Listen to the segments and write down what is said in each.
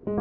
What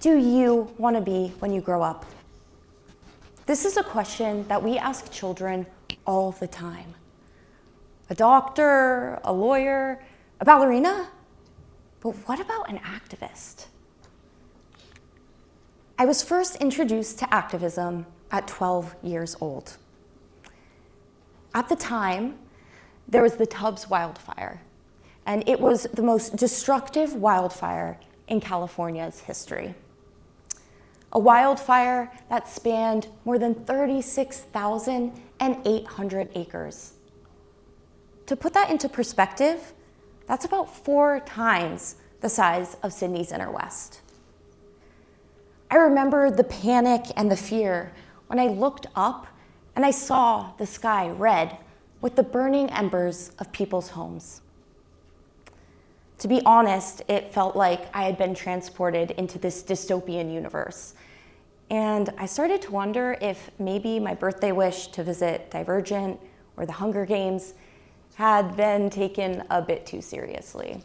do you want to be when you grow up? This is a question that we ask children all the time. A doctor, a lawyer, a ballerina? But what about an activist? I was first introduced to activism at 12 years old. At the time, there was the Tubbs wildfire, and it was the most destructive wildfire in California's history. A wildfire that spanned more than 36,800 acres. To put that into perspective, that's about 4 times the size of Sydney's inner west. I remember the panic and the fear when I looked up and I saw the sky red with the burning embers of people's homes. To be honest, it felt like I had been transported into this dystopian universe. And I started to wonder if maybe my birthday wish to visit Divergent or the Hunger Games had been taken a bit too seriously.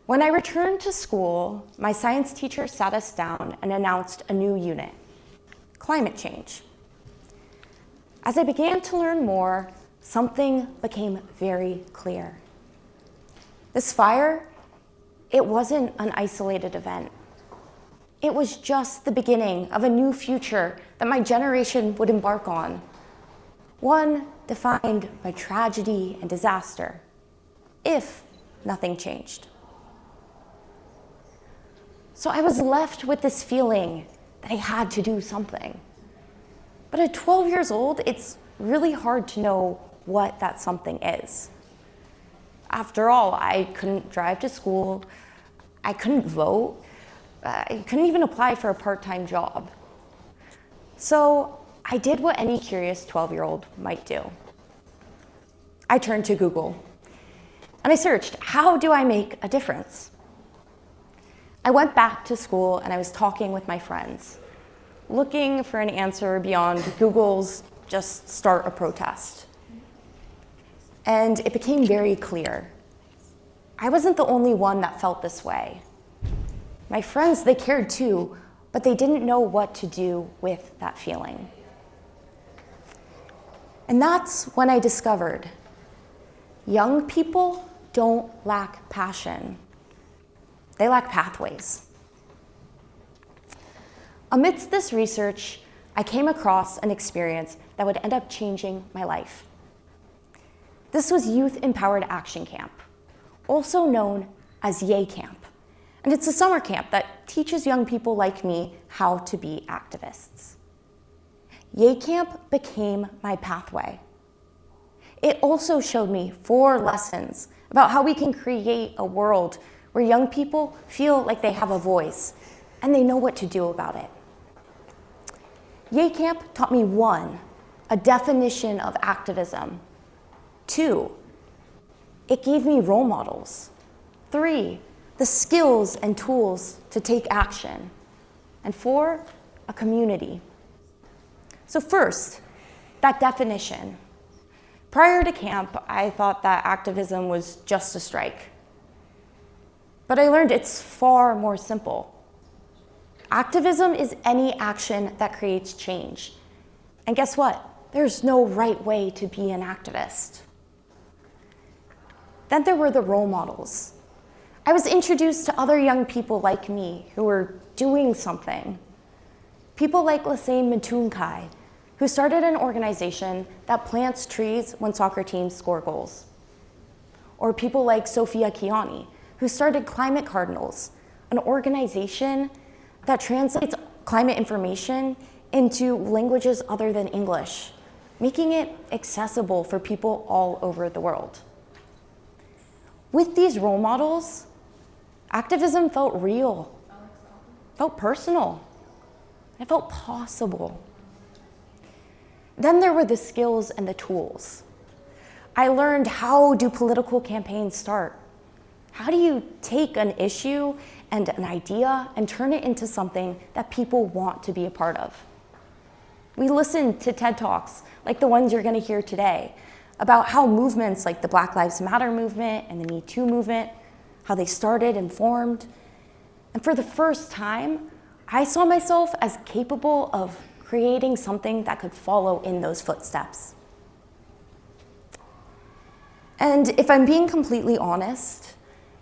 When I returned to school, my science teacher sat us down and announced a new unit, climate change. As I began to learn more, something became very clear. This fire, it wasn't an isolated event. It was just the beginning of a new future that my generation would embark on. One defined by tragedy and disaster, if nothing changed. So I was left with this feeling that I had to do something. But at 12 years old, it's really hard to know what that something is. After all, I couldn't drive to school, I couldn't vote, I couldn't even apply for a part-time job. So I did what any curious 12-year-old might do. I turned to Google and I searched, how do I make a difference? I went back to school and I was talking with my friends, looking for an answer beyond Google's just start a protest. And it became very clear. I wasn't the only one that felt this way. My friends, they cared too, but they didn't know what to do with that feeling. And that's when I discovered young people don't lack passion. They lack pathways. Amidst this research, I came across an experience that would end up changing my life. This was Youth Empowered Action Camp, also known as YAY Camp. And it's a summer camp that teaches young people like me how to be activists. YAY Camp became my pathway. It also showed me 4 lessons about how we can create a world where young people feel like they have a voice and they know what to do about it. YAY Camp taught me 1, a definition of activism. 2, it gave me role models. 3, the skills and tools to take action. And 4, a community. So first, that definition. Prior to camp, I thought that activism was just a strike. But I learned it's far more simple. Activism is any action that creates change. And guess what? There's no right way to be an activist. Then there were the role models. I was introduced to other young people like me who were doing something. People like Lassane Matunkai, who started an organization that plants trees when soccer teams score goals. Or people like Sophia Kiani, who started Climate Cardinals, an organization that translates climate information into languages other than English, making it accessible for people all over the world. With these role models, activism felt real, felt personal, it felt possible. Then there were the skills and the tools. I learned, how do political campaigns start? How do you take an issue and an idea and turn it into something that people want to be a part of? We listened to TED Talks like the ones you're going to hear today about how movements like the Black Lives Matter movement and the Me Too movement, how they started and formed. And for the first time, I saw myself as capable of creating something that could follow in those footsteps. And if I'm being completely honest,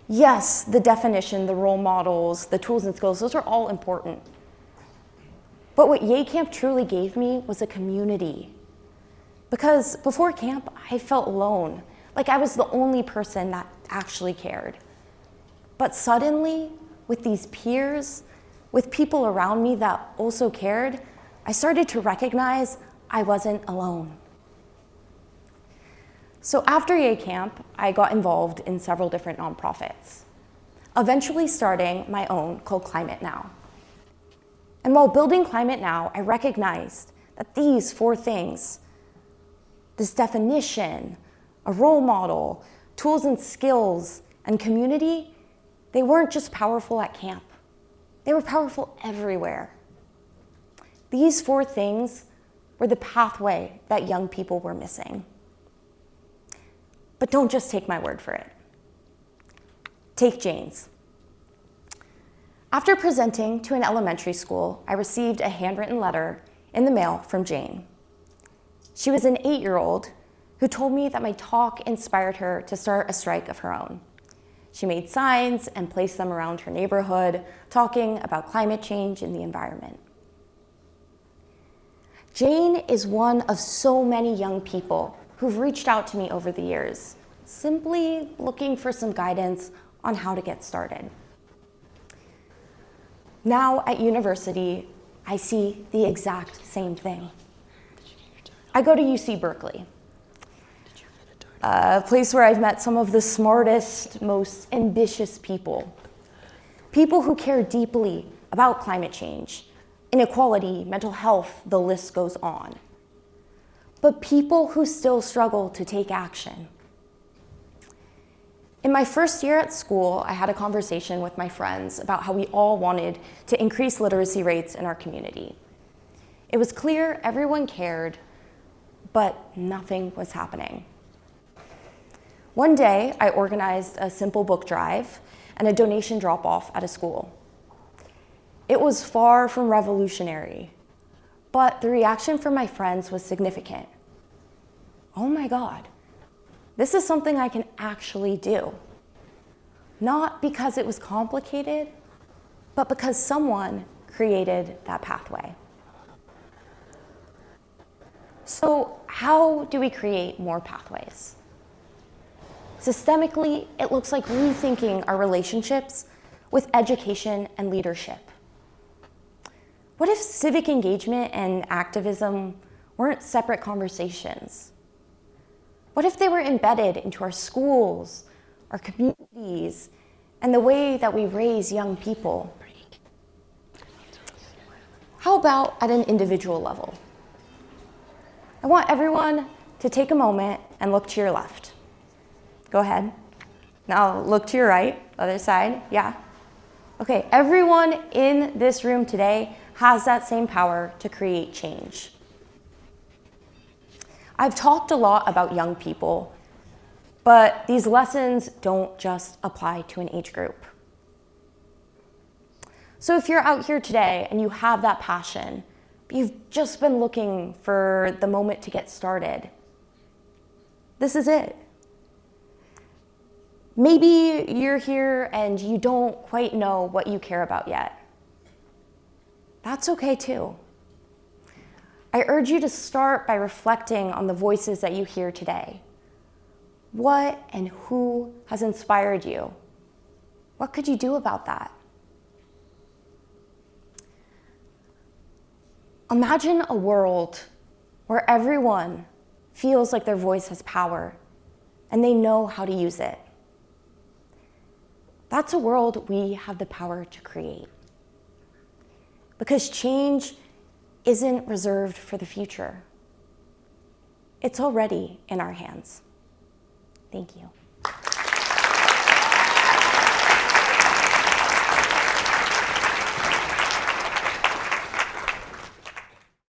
yes, the definition, the role models, the tools and skills, those are all important. But what Yay Camp truly gave me was a community. Because before camp, I felt alone, like I was the only person that actually cared. But suddenly, with these peers, with people around me that also cared, I started to recognize I wasn't alone. So after Yay Camp, I got involved in several different nonprofits, eventually starting my own called Climate Now. And while building Climate Now, I recognized that these 4 things, this definition, a role model, tools and skills, and community, they weren't just powerful at camp. They were powerful everywhere. These 4 things were the pathway that young people were missing. But don't just take my word for it. Take Jane's. After presenting to an elementary school, I received a handwritten letter in the mail from Jane. She was an 8-year-old who told me that my talk inspired her to start a strike of her own. She made signs and placed them around her neighborhood, talking about climate change and the environment. Jane is one of so many young people who've reached out to me over the years, simply looking for some guidance on how to get started. Now at university, I see the exact same thing. I go to UC Berkeley, a place where I've met some of the smartest, most ambitious people. People who care deeply about climate change, inequality, mental health, the list goes on. But people who still struggle to take action. In my first year at school, I had a conversation with my friends about how we all wanted to increase literacy rates in our community. It was clear everyone cared, but nothing was happening. One day, I organized a simple book drive and a donation drop-off at a school. It was far from revolutionary, but the reaction from my friends was significant. Oh my God, this is something I can actually do. Not because it was complicated, but because someone created that pathway. So how do we create more pathways? Systemically, it looks like rethinking our relationships with education and leadership. What if civic engagement and activism weren't separate conversations? What if they were embedded into our schools, our communities, and the way that we raise young people? How about at an individual level? I want everyone to take a moment and look to your left. Go ahead. Now look to your right, other side, yeah. Okay, everyone in this room today has that same power to create change. I've talked a lot about young people, but these lessons don't just apply to an age group. So if you're out here today and you have that passion, but you've just been looking for the moment to get started, this is it. Maybe you're here and you don't quite know what you care about yet. That's okay too. I urge you to start by reflecting on the voices that you hear today. What and who has inspired you? What could you do about that? Imagine a world where everyone feels like their voice has power and they know how to use it. That's a world we have the power to create. Because change isn't reserved for the future. It's already in our hands. Thank you.